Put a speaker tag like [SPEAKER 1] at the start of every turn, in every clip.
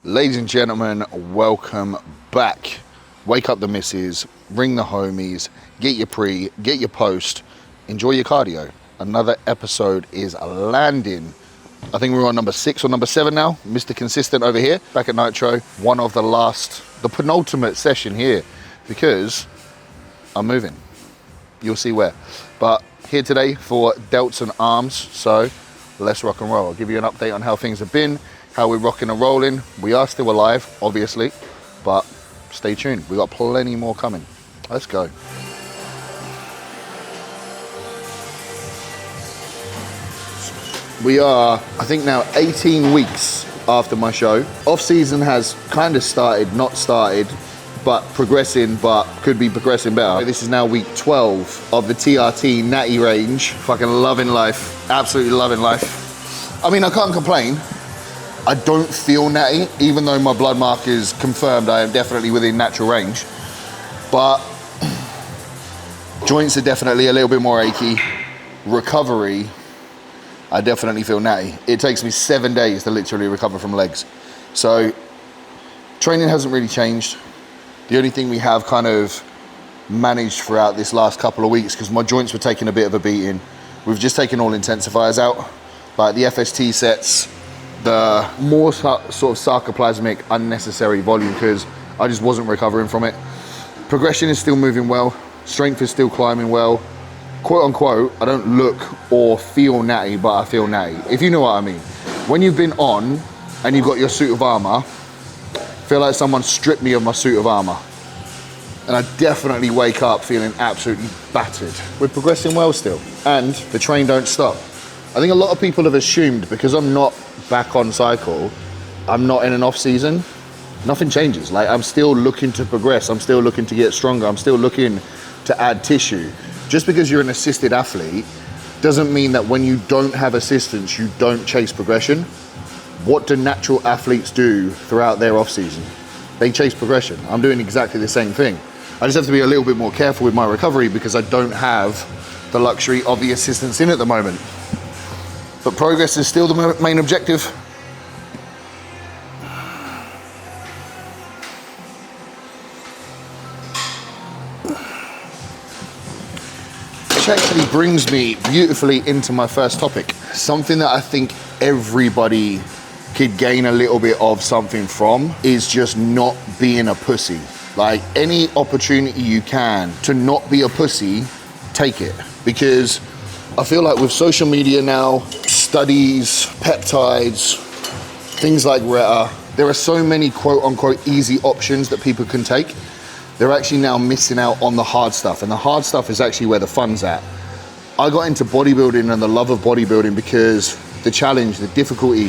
[SPEAKER 1] Ladies and gentlemen, welcome back. Wake up the missus, ring the homies, get your pre, get your post, enjoy your cardio. Another episode is landing. I think we're on number 6 or number 7 now. Mr. Consistent over here, back at Nitro. One of the penultimate session here, because I'm moving. You'll see where. But here today for delts and arms, so let's rock and roll. I'll give you an update on how things have been, how we're rocking and rolling. We are still alive, obviously, but stay tuned. We got plenty more coming. Let's go. We are, I think now 18 weeks after my show. Off season has kind of started, not started, but progressing, but could be progressing better. This is now week 12 of the TRT natty range. Fucking loving life, absolutely loving life. I mean, I can't complain. I don't feel natty, even though my blood markers confirmed I am definitely within natural range. But joints are definitely a little bit more achy. Recovery, I definitely feel natty. It takes me 7 days to literally recover from legs. So training hasn't really changed. The only thing we have kind of managed throughout this last couple of weeks, because my joints were taking a bit of a beating, we've just taken all intensifiers out, like the FST sets, the more sort of sarcoplasmic unnecessary volume, because I just wasn't recovering from it. Progression is still moving well, strength is still climbing well. Quote unquote, I don't look or feel natty, but I feel natty, if you know what I mean. When you've been on and you've got your suit of armor, I feel like someone stripped me of my suit of armor. And I definitely wake up feeling absolutely battered. We're progressing well still, and the train don't stop. I think a lot of people have assumed because I'm not back on cycle, I'm not in an off season. Nothing changes. Like, I'm still looking to progress. I'm still looking to get stronger. I'm still looking to add tissue. Just because you're an assisted athlete doesn't mean that when you don't have assistance, you don't chase progression. What do natural athletes do throughout their off season? They chase progression. I'm doing exactly the same thing. I just have to be a little bit more careful with my recovery because I don't have the luxury of the assistance in at the moment. But progress is still the main objective. Which actually brings me beautifully into my first topic. Something that I think everybody could gain a little bit of something from is just not being a pussy. Like, any opportunity you can to not be a pussy, take it. Because I feel like with social media now, studies, peptides, things like Reta, there are so many quote unquote easy options that people can take. They're actually now missing out on the hard stuff, and the hard stuff is actually where the fun's at. I got into bodybuilding and the love of bodybuilding because the challenge, the difficulty,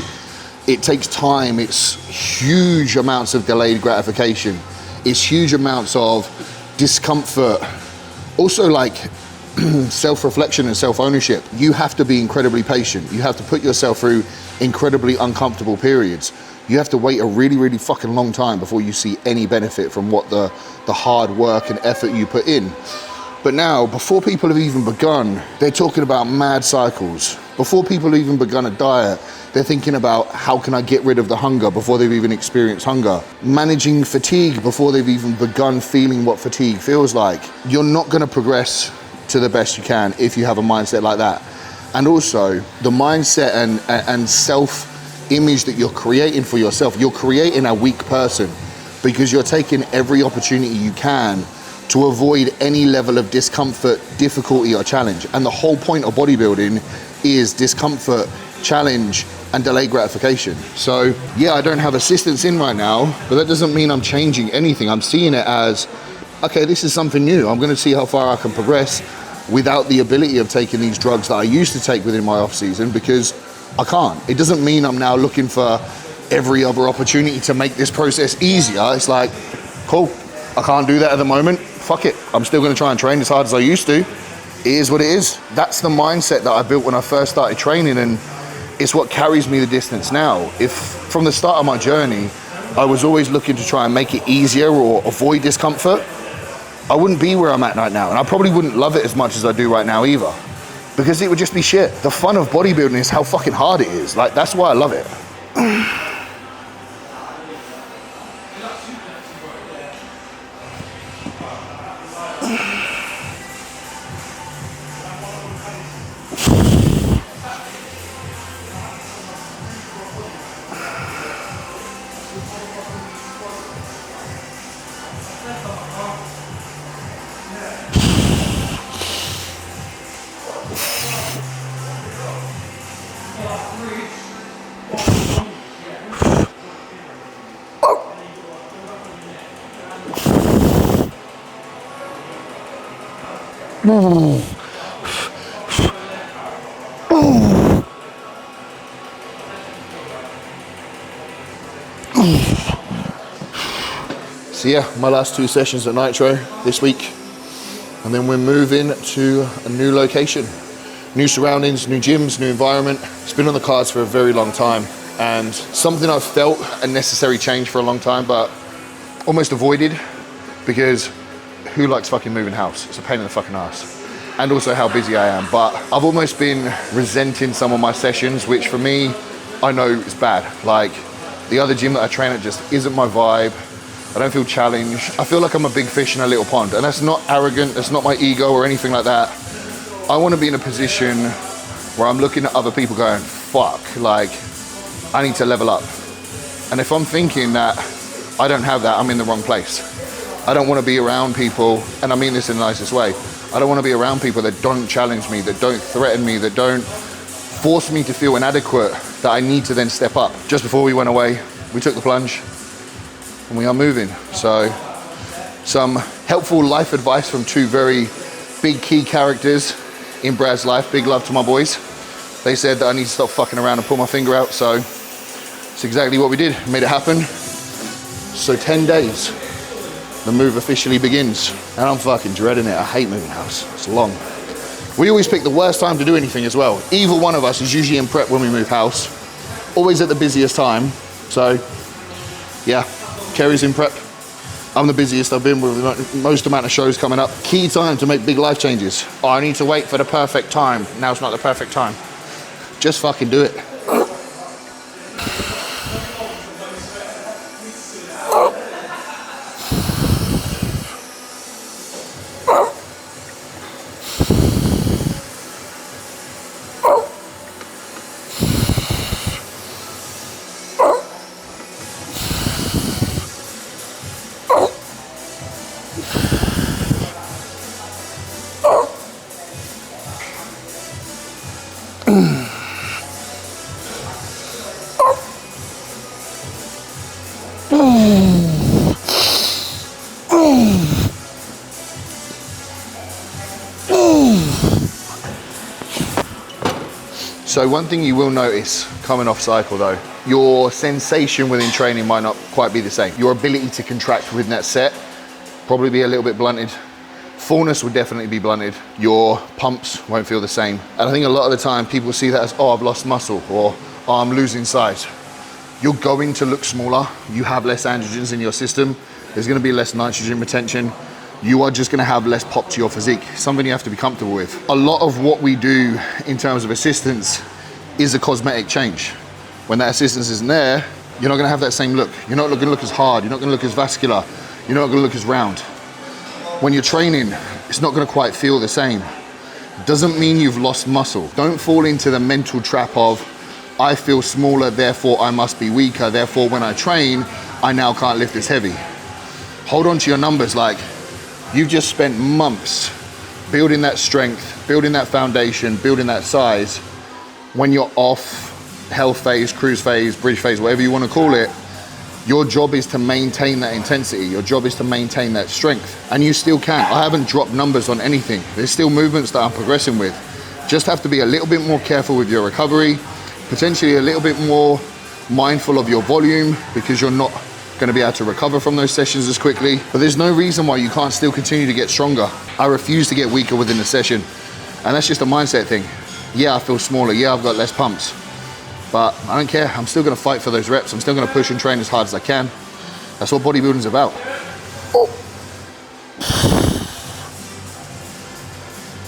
[SPEAKER 1] it takes time, it's huge amounts of delayed gratification, it's huge amounts of discomfort, also like self-reflection and self-ownership. You have to be incredibly patient. You have to put yourself through incredibly uncomfortable periods. You have to wait a really, really fucking long time before you see any benefit from what the hard work and effort you put in. But now, before people have even begun, they're talking about mad cycles. Before people have even begun a diet, they're thinking about how can I get rid of the hunger before they've even experienced hunger. Managing fatigue before they've even begun feeling what fatigue feels like. You're not gonna progress to the best you can if you have a mindset like that. And also, the mindset and self-image that you're creating for yourself, you're creating a weak person because you're taking every opportunity you can to avoid any level of discomfort, difficulty, or challenge. And the whole point of bodybuilding is discomfort, challenge, and delayed gratification. So yeah, I don't have assistance in right now, but that doesn't mean I'm changing anything. I'm seeing it as, okay, this is something new. I'm gonna see how far I can progress without the ability of taking these drugs that I used to take within my off season, because I can't. It doesn't mean I'm now looking for every other opportunity to make this process easier. It's like, cool, I can't do that at the moment. Fuck it, I'm still gonna try and train as hard as I used to. It is what it is. That's the mindset that I built when I first started training, and it's what carries me the distance now. If from the start of my journey, I was always looking to try and make it easier or avoid discomfort, I wouldn't be where I'm at right now. And I probably wouldn't love it as much as I do right now either, because it would just be shit. The fun of bodybuilding is how fucking hard it is. Like, that's why I love it. So yeah, my last 2 sessions at Nitro this week, and then we're moving to a new location, new surroundings, new gyms, new environment. It's been on the cards for a very long time, and something I've felt a necessary change for a long time, but almost avoided, because who likes fucking moving house? It's a pain in the fucking ass. And also how busy I am, but I've almost been resenting some of my sessions, which for me, I know is bad. Like, the other gym that I train at just isn't my vibe. I don't feel challenged. I feel like I'm a big fish in a little pond, and that's not arrogant, that's not my ego or anything like that. I want to be in a position where I'm looking at other people going, fuck, like, I need to level up. And if I'm thinking that I don't have that, I'm in the wrong place. I don't want to be around people, and I mean this in the nicest way, I don't want to be around people that don't challenge me, that don't threaten me, that don't force me to feel inadequate, that I need to then step up. Just before we went away, we took the plunge, and we are moving. So some helpful life advice from 2 very big key characters in Brad's life. Big love to my boys. They said that I need to stop fucking around and pull my finger out, so it's exactly what we did. Made it happen. So 10 days, the move officially begins, and I'm fucking dreading it. I hate moving house, it's long. We always pick the worst time to do anything as well. Either one of us is usually in prep when we move house, always at the busiest time. So yeah, Kerry's in prep. I'm the busiest I've been with the most amount of shows coming up. Key time to make big life changes. Oh, I need to wait for the perfect time. Now's not the perfect time. Just fucking do it. So one thing you will notice coming off cycle though, your sensation within training might not quite be the same. Your ability to contract within that set probably be a little bit blunted. Fullness will definitely be blunted. Your pumps won't feel the same. And I think a lot of the time people see that as, oh, I've lost muscle, or oh, I'm losing size. You're going to look smaller. You have less androgens in your system. There's gonna be less nitrogen retention. You are just gonna have less pop to your physique. Something you have to be comfortable with. A lot of what we do in terms of assistance is a cosmetic change. When that assistance isn't there, you're not gonna have that same look. You're not gonna look as hard. You're not gonna look as vascular. You're not gonna look as round. When you're training, it's not gonna quite feel the same. Doesn't mean you've lost muscle. Don't fall into the mental trap of, I feel smaller, therefore I must be weaker. Therefore, when I train, I now can't lift as heavy. Hold on to your numbers. Like, you've just spent months building that strength, building that foundation, building that size. When you're off health phase, cruise phase, bridge phase, whatever you want to call it, your job is to maintain that intensity. Your job is to maintain that strength. And you still can. I haven't dropped numbers on anything. There's still movements that I'm progressing with. Just have to be a little bit more careful with your recovery, potentially a little bit more mindful of your volume, because you're not going to be able to recover from those sessions as quickly. But there's no reason why you can't still continue to get stronger. I refuse to get weaker within the session. And that's just a mindset thing. Yeah, I feel smaller. Yeah, I've got less pumps. But I don't care. I'm still going to fight for those reps. I'm still going to push and train as hard as I can. That's what bodybuilding is about. Oh.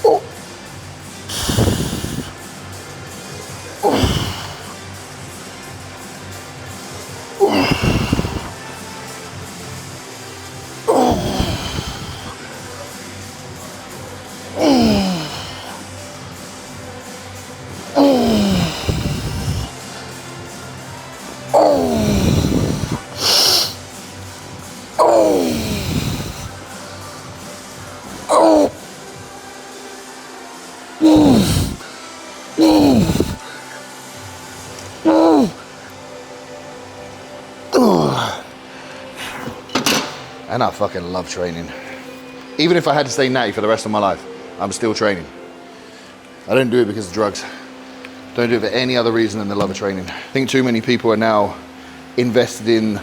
[SPEAKER 1] Oh. Oh. And I fucking love training. Even if I had to stay natty for the rest of my life, I'm still training. I don't do it because of drugs. Don't do it for any other reason than the love of training. I think too many people are now invested in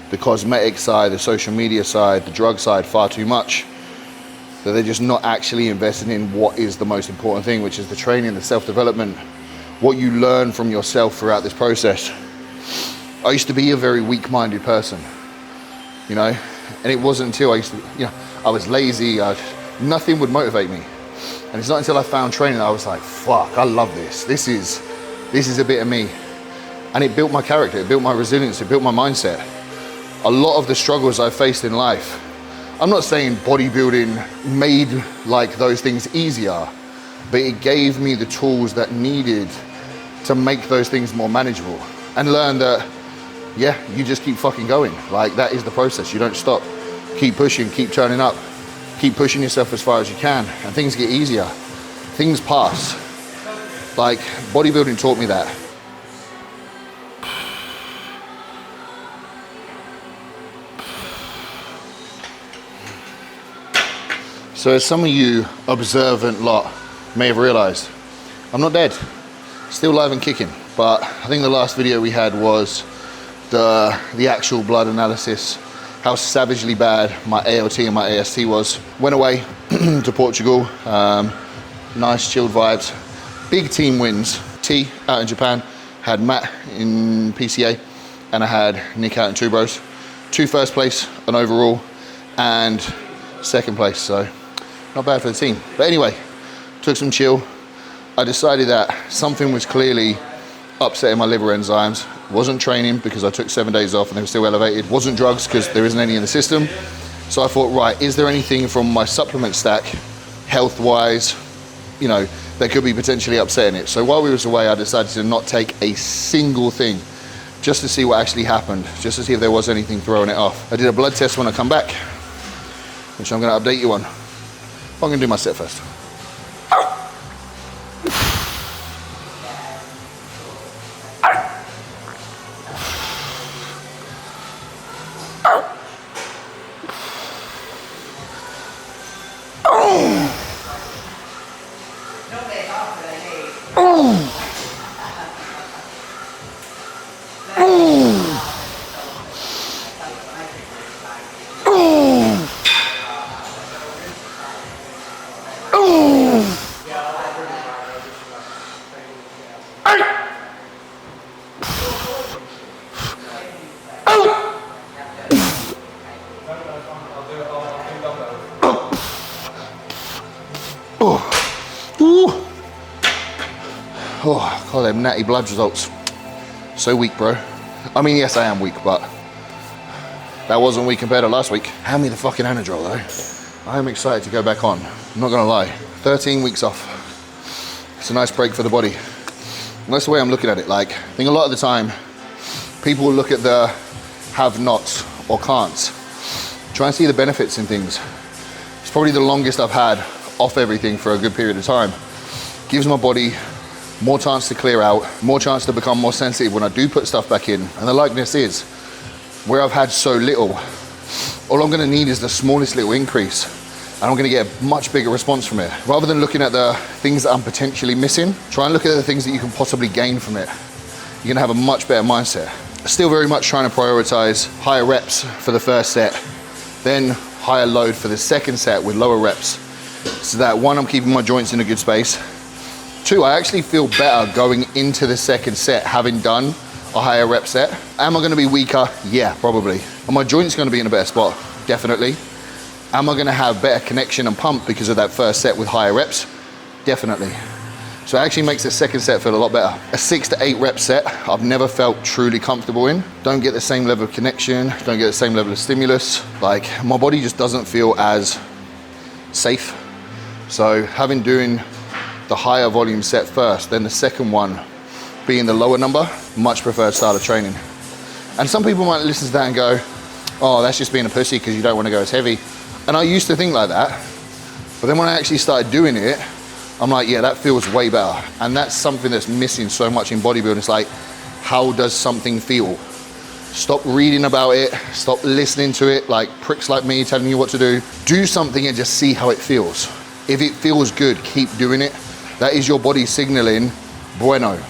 [SPEAKER 1] the cosmetic side, the social media side, the drug side far too much, that they're just not actually investing in what is the most important thing, which is the training, the self-development, what you learn from yourself throughout this process. I used to be a very weak-minded person, you know, and it wasn't until I was lazy, nothing would motivate me. And it's not until I found training that I was like, fuck, I love this. This is a bit of me. And it built my character, it built my resilience, it built my mindset. A lot of the struggles I faced in life, I'm not saying bodybuilding made like those things easier, but it gave me the tools that needed to make those things more manageable. And learn that, yeah, you just keep fucking going. Like, that is the process, you don't stop. Keep pushing, keep turning up, keep pushing yourself as far as you can, and things get easier. Things pass. Like, bodybuilding taught me that. So as some of you observant lot may have realized, I'm not dead, still live and kicking. But I think the last video we had was the actual blood analysis, how savagely bad my ALT and my AST was. Went away to Portugal, nice chilled vibes, big team wins. T out in Japan, had Matt in PCA, and I had Nick out in Two Bros. 2 first place, an overall, and 2nd place, so not bad for the team. But anyway, took some chill. I decided that something was clearly upsetting my liver enzymes. Wasn't training because I took 7 days off and they were still elevated. Wasn't drugs because there isn't any in the system. So I thought, right, is there anything from my supplement stack, health-wise, you know, that could be potentially upsetting it? So while we was away, I decided to not take a single thing, just to see what actually happened, just to see if there was anything throwing it off. I did a blood test when I come back, which I'm gonna update you on. I'm gonna do my set first. Oh, call them natty blood results. So weak, bro. I mean, yes, I am weak, but that wasn't weak compared to last week. Hand me the fucking Anadrol, though. I am excited to go back on. I'm not gonna lie. 13 weeks off. It's a nice break for the body. And that's the way I'm looking at it. Like, I think a lot of the time, people will look at the have-nots or can'ts. Try and see the benefits in things. It's probably the longest I've had off everything for a good period of time. Gives my body more chance to clear out, more chance to become more sensitive when I do put stuff back in. And the likeness is, where I've had so little, all I'm gonna need is the smallest little increase, and I'm gonna get a much bigger response from it. Rather than looking at the things that I'm potentially missing, try and look at the things that you can possibly gain from it. You're gonna have a much better mindset. Still very much trying to prioritize higher reps for the first set, then higher load for the second set with lower reps. So that, 1, I'm keeping my joints in a good space. 2, I actually feel better going into the second set having done a higher rep set. Am I gonna be weaker? Yeah, probably. Are my joints gonna be in a better spot? Definitely. Am I gonna have better connection and pump because of that first set with higher reps? Definitely. So it actually makes the second set feel a lot better. A 6 to 8 rep set, I've never felt truly comfortable in. Don't get the same level of connection, don't get the same level of stimulus. Like, my body just doesn't feel as safe. So doing the higher volume set first, then the second one being the lower number, much preferred style of training. And some people might listen to that and go, oh, that's just being a pussy because you don't want to go as heavy. And I used to think like that, but then when I actually started doing it, I'm like, yeah, that feels way better. And that's something that's missing so much in bodybuilding. It's like, how does something feel? Stop reading about it. Stop listening to it like pricks like me telling you what to do. Do something and just see how it feels. If it feels good, keep doing it. That is your body signaling, bueno,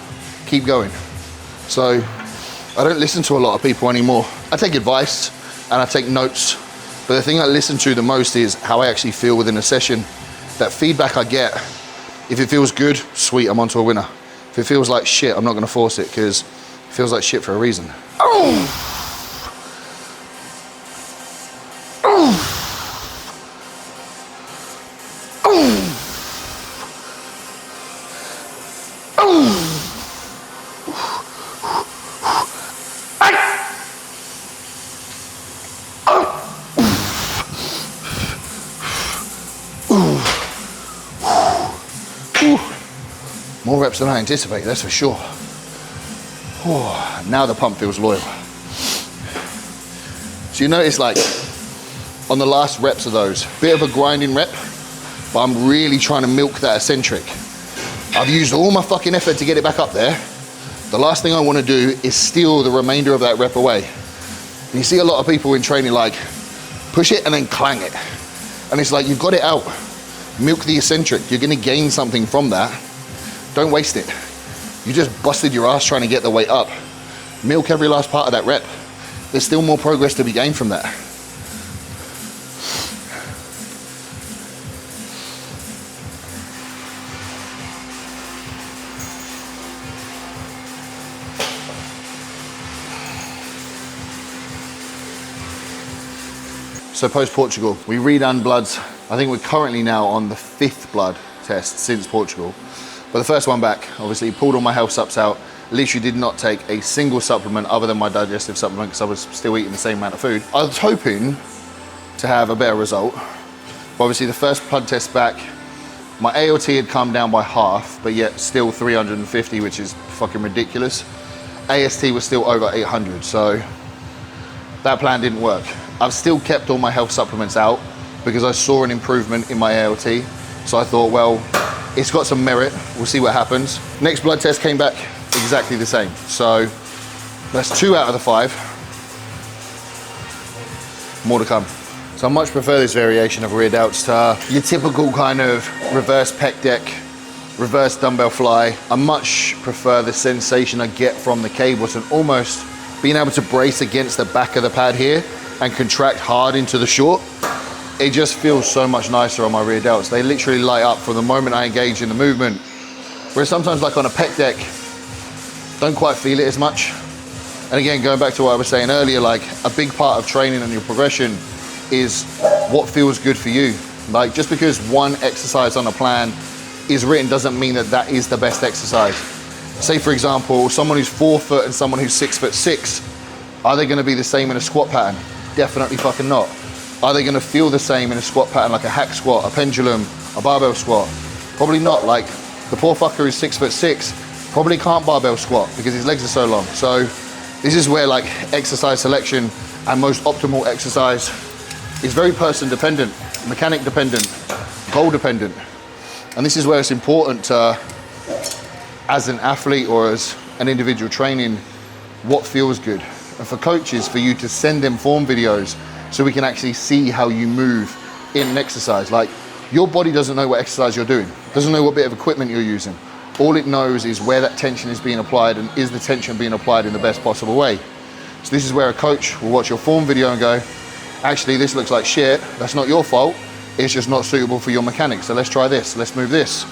[SPEAKER 1] keep going. So I don't listen to a lot of people anymore. I take advice and I take notes, but the thing I listen to the most is how I actually feel within a session. That feedback I get, if it feels good, sweet, I'm onto a winner. If it feels like shit, I'm not gonna force it because it feels like shit for a reason. Oh! More reps than I anticipate, that's for sure. Now the pump feels loyal. So you notice like on the last reps of those, bit of a grinding rep, but I'm really trying to milk that eccentric. I've used all my fucking effort to get it back up there. The last thing I want to do is steal the remainder of that rep away. And you see a lot of people in training like push it and then clang it. And it's like, you've got it out. Milk the eccentric. You're going to gain something from that. Don't waste it. You just busted your ass trying to get the weight up. Milk every last part of that rep. There's still more progress to be gained from that. So post-Portugal, we redone bloods. I think we're currently now on the 5th blood test since Portugal. But the first one back, obviously pulled all my health subs out, literally did not take a single supplement other than my digestive supplement because I was still eating the same amount of food. I was hoping to have a better result. But obviously the first blood test back, my ALT had come down by half, but yet still 350, which is fucking ridiculous. AST was still over 800, so that plan didn't work. I've still kept all my health supplements out because I saw an improvement in my ALT. So I thought, well, it's got some merit. We'll see what happens. Next blood test came back exactly the same. So that's 2 out of the 5. More to come. So I much prefer this variation of rear delts to your typical kind of reverse pec deck, reverse dumbbell fly. I much prefer the sensation I get from the cables and almost being able to brace against the back of the pad here and contract hard into the short. It just feels so much nicer on my rear delts. They literally light up from the moment I engage in the movement. Whereas sometimes like on a pec deck, don't quite feel it as much. And again, going back to what I was saying earlier, like a big part of training and your progression is what feels good for you. Like just because one exercise on a plan is written doesn't mean that that is the best exercise. Say for example, someone who's 4 foot and someone who's 6'6", are they gonna be the same in a squat pattern? Definitely fucking not. Are they gonna feel the same in a squat pattern like a hack squat, a pendulum, a barbell squat? Probably not. Like the poor fucker who's 6'6", probably can't barbell squat because his legs are so long. So this is where like exercise selection and most optimal exercise is very person dependent, mechanic dependent, goal dependent. And this is where it's important to, as an athlete or as an individual training, what feels good. And for coaches, for you to send them form videos so we can actually see how you move in an exercise. Like your body doesn't know what exercise you're doing, doesn't know what bit of equipment you're using. All it knows is where that tension is being applied and is the tension being applied in the best possible way. So this is where a coach will watch your form video and go, actually this looks like shit, that's not your fault, it's just not suitable for your mechanics, so let's try this, let's move this.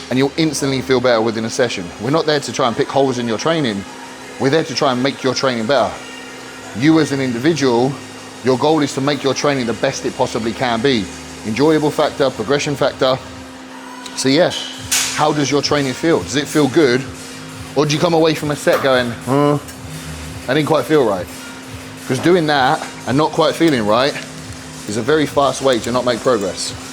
[SPEAKER 1] And you'll instantly feel better within a session. We're not there to try and pick holes in your training, we're there to try and make your training better. You as an individual, your goal is to make your training the best it possibly can be. Enjoyable factor, progression factor. So yeah, how does your training feel? Does it feel good? Or do you come away from a set going, I didn't quite feel right? Because doing that and not quite feeling right is a very fast way to not make progress.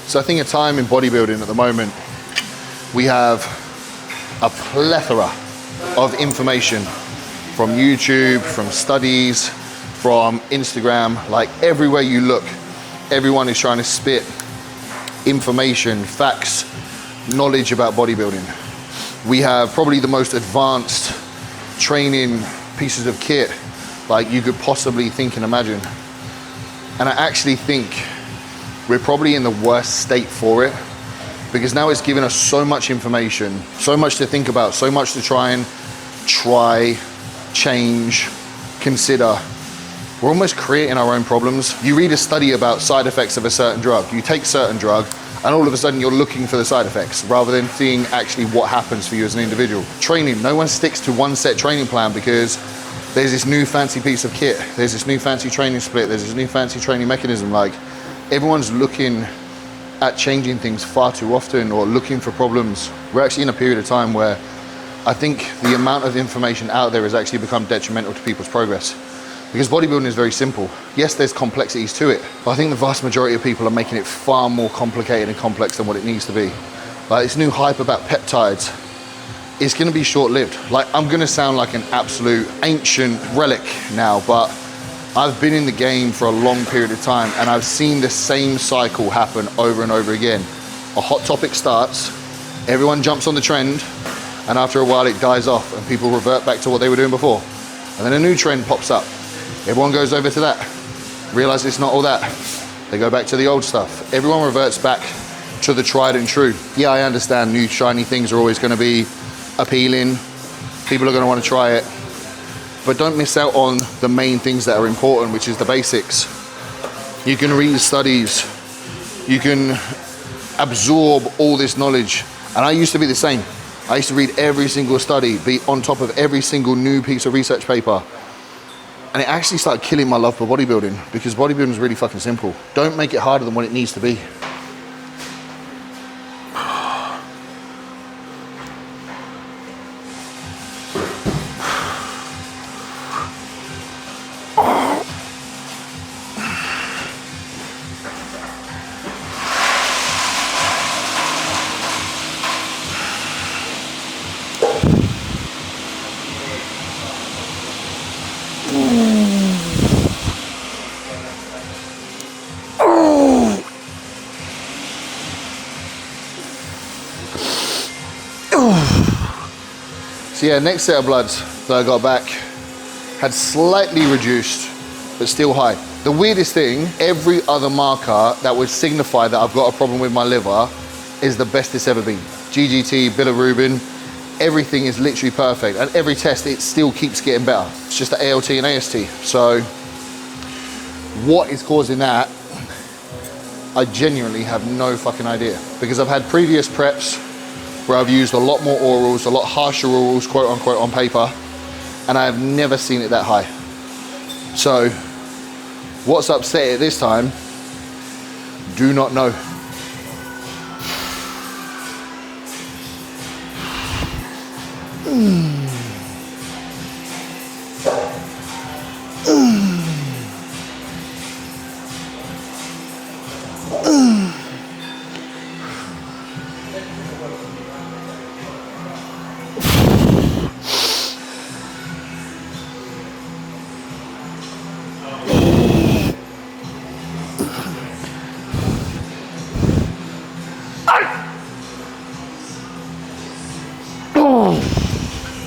[SPEAKER 1] So I think a time in bodybuilding at the moment, we have a plethora of information from YouTube, from studies, from Instagram, like everywhere you look, everyone is trying to spit information, facts, knowledge about bodybuilding. We have probably the most advanced training pieces of kit like you could possibly think and imagine. And I actually think we're probably in the worst state for it, because now it's given us so much information, so much to think about, so much to try, change, consider. We're almost creating our own problems. You read a study about side effects of a certain drug, you take certain drug, and all of a sudden you're looking for the side effects rather than seeing actually what happens for you as an individual. Training, no one sticks to one set training plan because there's this new fancy piece of kit, there's this new fancy training split, there's this new fancy training mechanism. Like, everyone's looking at changing things far too often or looking for problems. We're actually in a period of time where I think the amount of information out there has actually become detrimental to people's progress. Because bodybuilding is very simple. Yes, there's complexities to it, but I think the vast majority of people are making it far more complicated and complex than what it needs to be. Like, this new hype about peptides, it's gonna be short-lived. Like, I'm gonna sound like an absolute ancient relic now, but I've been in the game for a long period of time and I've seen the same cycle happen over and over again. A hot topic starts, everyone jumps on the trend, and after a while it dies off and people revert back to what they were doing before. And then a new trend pops up. Everyone goes over to that, realize it's not all that. They go back to the old stuff. Everyone reverts back to the tried and true. Yeah, I understand new shiny things are always gonna be appealing. People are gonna wanna try it. But don't miss out on the main things that are important, which is the basics. You can read studies, you can absorb all this knowledge. And I used to be the same. I used to read every single study, be on top of every single new piece of research paper. And it actually started killing my love for bodybuilding, because bodybuilding is really fucking simple. Don't make it harder than what it needs to be. So yeah, next set of bloods that I got back had slightly reduced, but still high. The weirdest thing, every other marker that would signify that I've got a problem with my liver is the best it's ever been. GGT, bilirubin, everything is literally perfect. And every test, it still keeps getting better. It's just the ALT and AST. So what is causing that? I genuinely have no fucking idea, because I've had previous preps where I've used a lot more orals, a lot harsher orals, quote unquote, on paper, and I have never seen it that high. So what's upset it this time? Do not know.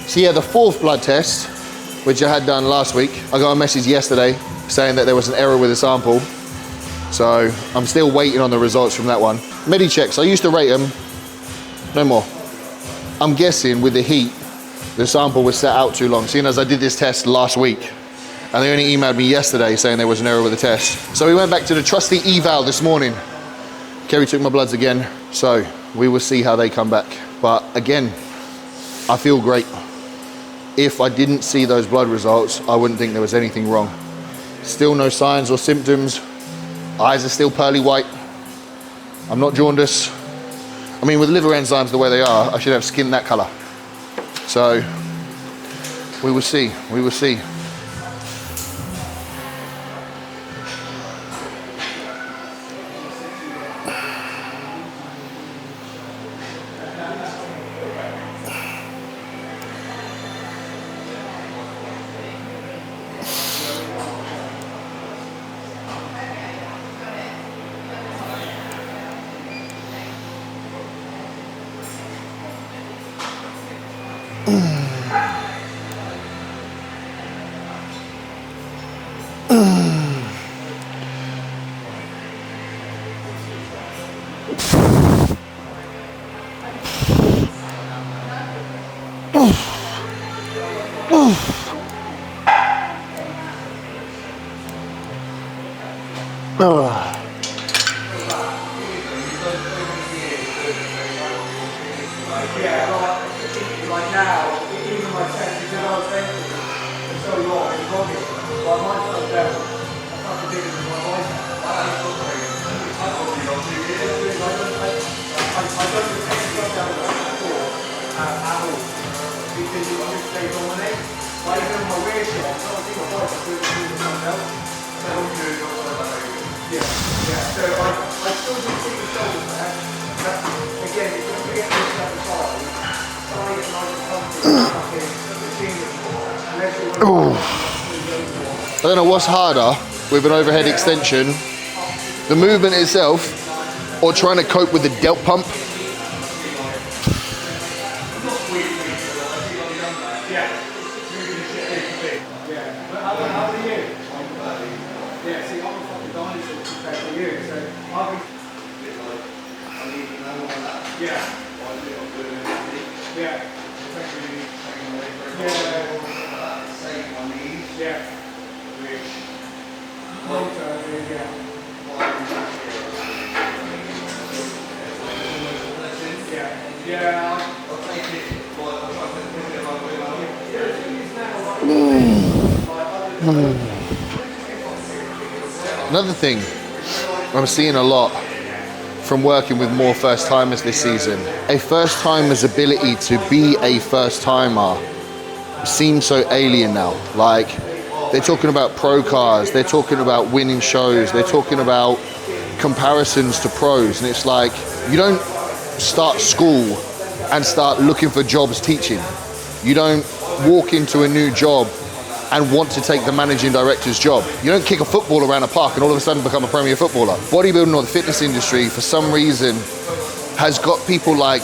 [SPEAKER 1] So yeah, the fourth blood test, which I had done last week, I got a message yesterday saying that there was an error with the sample. So I'm still waiting on the results from that one. Medi checks, I used to rate them, no more. I'm guessing with the heat, the sample was set out too long, seeing as I did this test last week. And they only emailed me yesterday saying there was an error with the test. So we went back to the trusty eval this morning. Kerry took my bloods again, so we will see how they come back. But again, I feel great. If I didn't see those blood results, I wouldn't think there was anything wrong. Still no signs or symptoms. Eyes are still pearly white. I'm not jaundiced. I mean, with liver enzymes the way they are, I should have skin that color. So we will see, we will see.
[SPEAKER 2] Yeah, like now, even my chest, because I was benching for so long in body, like mine fell down, I fucking bigger than my bicep. I don't take myself down at all, because you just stay dominate. Like even on my rear shot, I don't think my bicep doing something else. So I still do see the shoulders there. Again, if you get this at the side, try and
[SPEAKER 1] I don't know what's harder with an overhead extension, the movement itself, or trying to cope with the delt pump. Another thing I'm seeing a lot from working with more first timers this season, a first timer's ability to be a first timer seems so alien now. Like, they're talking about pro cars, they're talking about winning shows, they're talking about comparisons to pros, and it's like, you don't start school and start looking for jobs teaching. You don't walk into a new job and want to take the managing director's job. You don't kick a football around a park and all of a sudden become a premier footballer. Bodybuilding or the fitness industry, for some reason, has got people like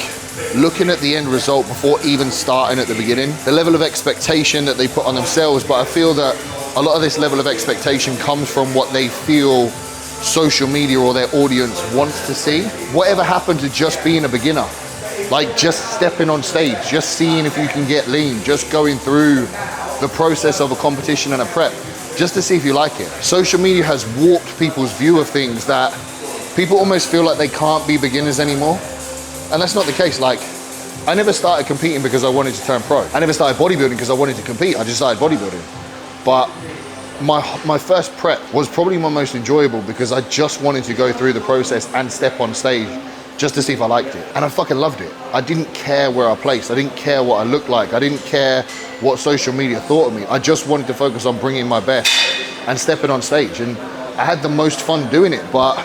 [SPEAKER 1] looking at the end result before even starting at the beginning. The level of expectation that they put on themselves, but I feel that a lot of this level of expectation comes from what they feel social media or their audience wants to see. Whatever happened to just being a beginner? Like just stepping on stage, just seeing if you can get lean, just going through the process of a competition and a prep, just to see if you like it. Social media has warped people's view of things that people almost feel like they can't be beginners anymore. And that's not the case. Like, I never started competing because I wanted to turn pro. I never started bodybuilding because I wanted to compete. I just started bodybuilding. But my first prep was probably my most enjoyable because I just wanted to go through the process and step on stage just to see if I liked it. And I fucking loved it. I didn't care where I placed. I didn't care what I looked like. I didn't care what social media thought of me. I just wanted to focus on bringing my best and stepping on stage. And I had the most fun doing it. But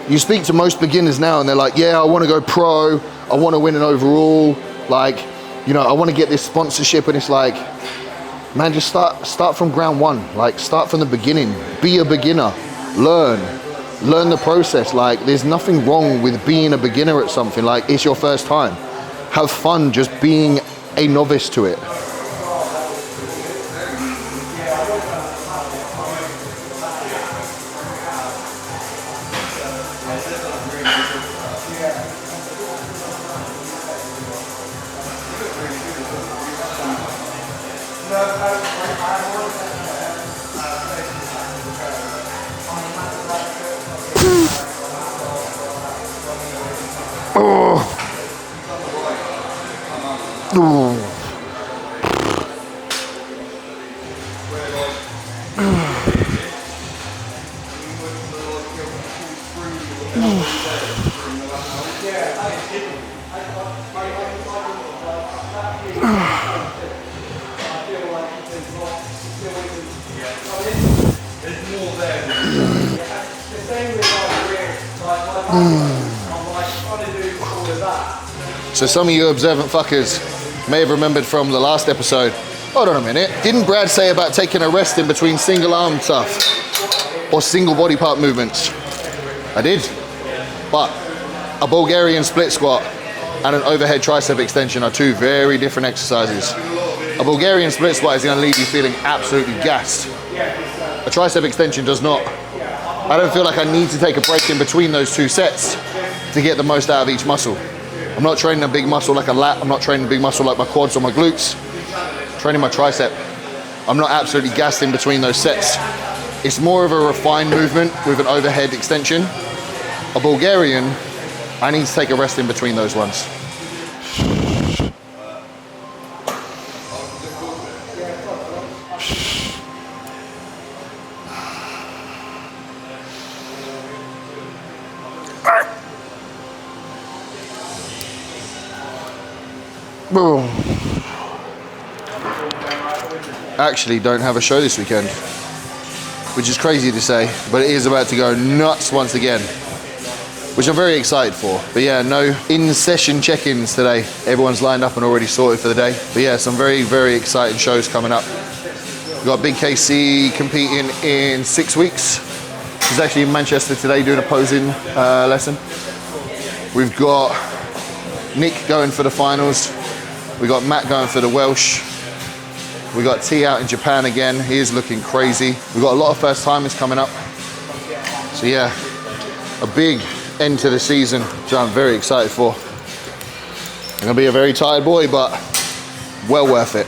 [SPEAKER 1] you speak to most beginners now and they're like, yeah, I want to go pro. I want to win an overall. Like, you know, I want to get this sponsorship. And it's like, man, just start from ground one. Like, start from the beginning. Be a beginner. Learn the process. Like, there's nothing wrong with being a beginner at something. Like, it's your first time. Have fun just being a novice to it. So some of you observant fuckers may have remembered from the last episode, hold on a minute, didn't Brad say about taking a rest in between single arm stuff or single body part movements? I did, but a Bulgarian split squat and an overhead tricep extension are two very different exercises. A Bulgarian split squat is going to leave you feeling absolutely gassed. A tricep extension does not. I don't feel like I need to take a break in between those two sets to get the most out of each muscle. I'm not training a big muscle like a lat. I'm not training a big muscle like my quads or my glutes. I'm training my tricep. I'm not absolutely gassed in between those sets. It's more of a refined movement with an overhead extension. A Bulgarian, I need to take a rest in between those ones. Actually don't have a show this weekend, which is crazy to say, but it is about to go nuts once again, which I'm very excited for. But yeah, no in-session check-ins today. Everyone's lined up and already sorted for the day. But yeah, some very, very exciting shows coming up. We've got Big KC competing in 6 weeks. He's actually in Manchester today doing a posing lesson. We've got Nick going for the finals. We got Matt going for the Welsh. We got T out in Japan again. He is looking crazy. We've got a lot of first timers coming up. So yeah, a big end to the season, which I'm very excited for. I'm gonna be a very tired boy, but well worth it.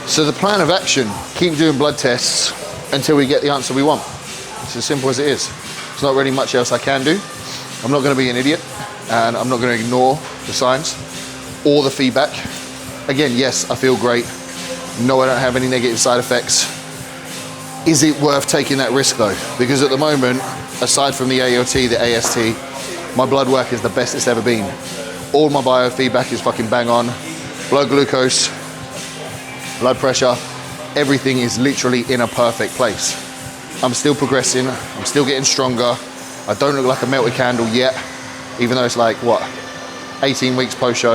[SPEAKER 1] So the plan of action, keep doing blood tests until we get the answer we want. It's as simple as it is. There's not really much else I can do. I'm not going to be an idiot, and I'm not going to ignore the signs or the feedback. Again, yes, I feel great. No, I don't have any negative side effects. Is it worth taking that risk though? Because at the moment, aside from the ALT, the AST, my blood work is the best it's ever been. All my biofeedback is fucking bang on. Blood glucose, blood pressure, everything is literally in a perfect place. I'm still progressing, I'm still getting stronger. I don't look like a melted candle yet, even though it's like, what, 18 weeks post-show.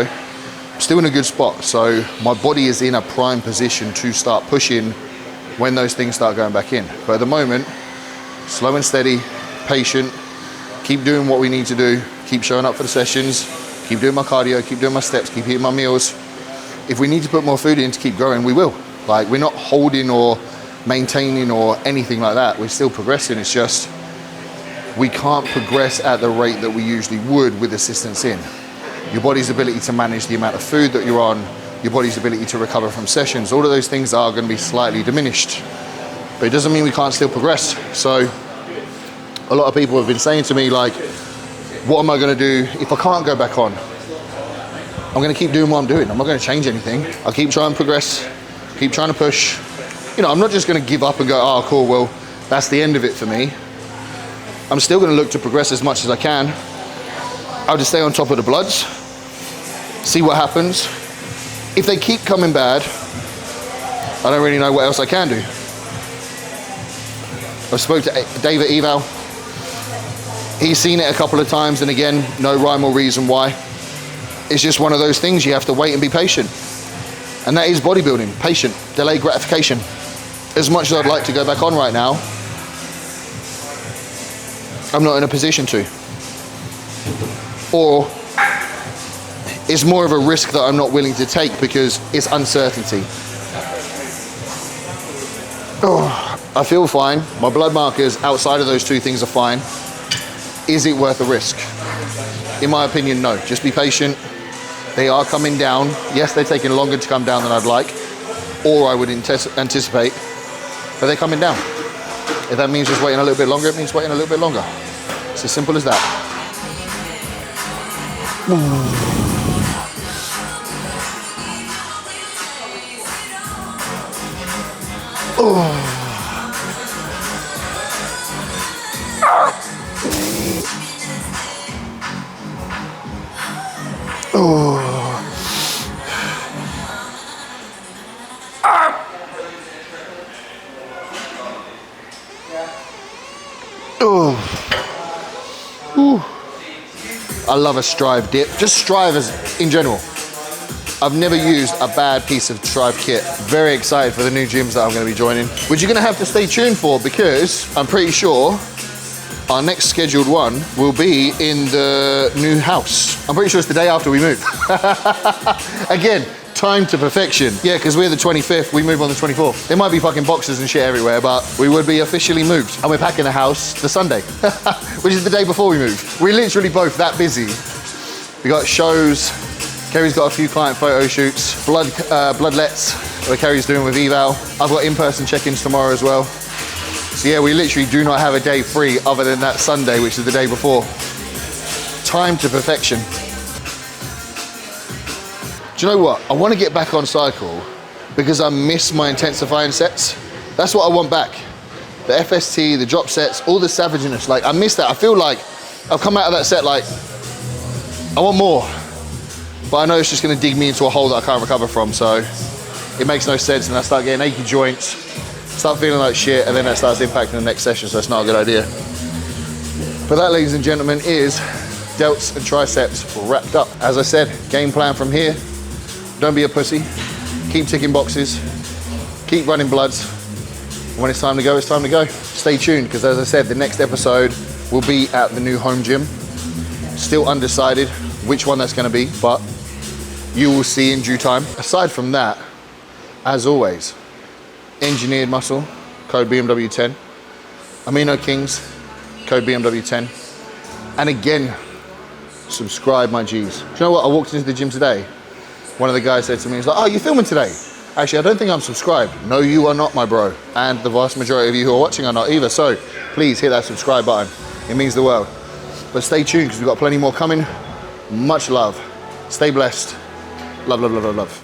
[SPEAKER 1] I'm still in a good spot, so my body is in a prime position to start pushing when those things start going back in. But at the moment, slow and steady, patient, keep doing what we need to do, keep showing up for the sessions, keep doing my cardio, keep doing my steps, keep eating my meals. If we need to put more food in to keep growing, we will. Like, we're not holding or maintaining or anything like that. We're still progressing. It's just, we can't progress at the rate that we usually would with assistance in. Your body's ability to manage the amount of food that you're on, your body's ability to recover from sessions, all of those things are going to be slightly diminished. But it doesn't mean we can't still progress. So a lot of people have been saying to me, like, what am I going to do if I can't go back on? I'm going to keep doing what I'm doing. I'm not going to change anything. I'll keep trying to progress, keep trying to push. You know, I'm not just going to give up and go, oh, cool, well, that's the end of it for me. I'm still going to look to progress as much as I can. I'll just stay on top of the bloods, see what happens. If they keep coming bad, I don't really know what else I can do. I spoke to Dave at Eval. He's seen it a couple of times, and again, no rhyme or reason why. It's just one of those things, you have to wait and be patient. And that is bodybuilding, patient, delayed gratification. As much as I'd like to go back on right now, I'm not in a position to. Or it's more of a risk that I'm not willing to take because it's uncertainty. Oh, I feel fine. My blood markers outside of those two things are fine. Is it worth a risk? In my opinion, no. Just be patient. They are coming down. Yes, they're taking longer to come down than I'd like, or I would anticipate, but they're coming down. If that means just waiting a little bit longer, it means waiting a little bit longer. It's as simple as that. Oh. Oh. Oh. Ooh. I love a Strive dip. Just Strive as in general. I've never used a bad piece of Strive kit. Very excited for the new gyms that I'm going to be joining, which you're going to have to stay tuned for, because I'm pretty sure our next scheduled one will be in the new house. I'm pretty sure it's the day after we move. Again, time to perfection. Yeah, because we're the 25th, we move on the 24th. There might be fucking boxes and shit everywhere, but we would be officially moved. And we're packing the house the Sunday, which is the day before we move. We're literally both that busy. We got shows, Kerry's got a few client photo shoots, bloodlets that Kerry's doing with eval. I've got in-person check-ins tomorrow as well. So yeah, we literally do not have a day free other than that Sunday, which is the day before. Time to perfection. Do you know what? I want to get back on cycle because I miss my intensifying sets. That's what I want back. The FST, the drop sets, all the savageness. Like, I miss that. I feel like I've come out of that set like, I want more. But I know it's just gonna dig me into a hole that I can't recover from, so it makes no sense, and I start getting achy joints, start feeling like shit, and then that starts impacting the next session, so it's not a good idea. But that, ladies and gentlemen, is delts and triceps wrapped up. As I said, game plan from here. Don't be a pussy. Keep ticking boxes. Keep running bloods. When it's time to go, it's time to go. Stay tuned, because as I said, the next episode will be at the new home gym. Still undecided which one that's going to be, but you will see in due time. Aside from that, as always, engineered muscle, code BMW10. Amino Kings, code BMW10. And again, subscribe, my G's. Do you know what? I walked into the gym today. One of the guys said to me, he's like, oh, you filming today? Actually, I don't think I'm subscribed. No, you are not, my bro. And the vast majority of you who are watching are not either. So please hit that subscribe button. It means the world. But stay tuned, because we've got plenty more coming. Much love. Stay blessed. Love, love, love, love, love.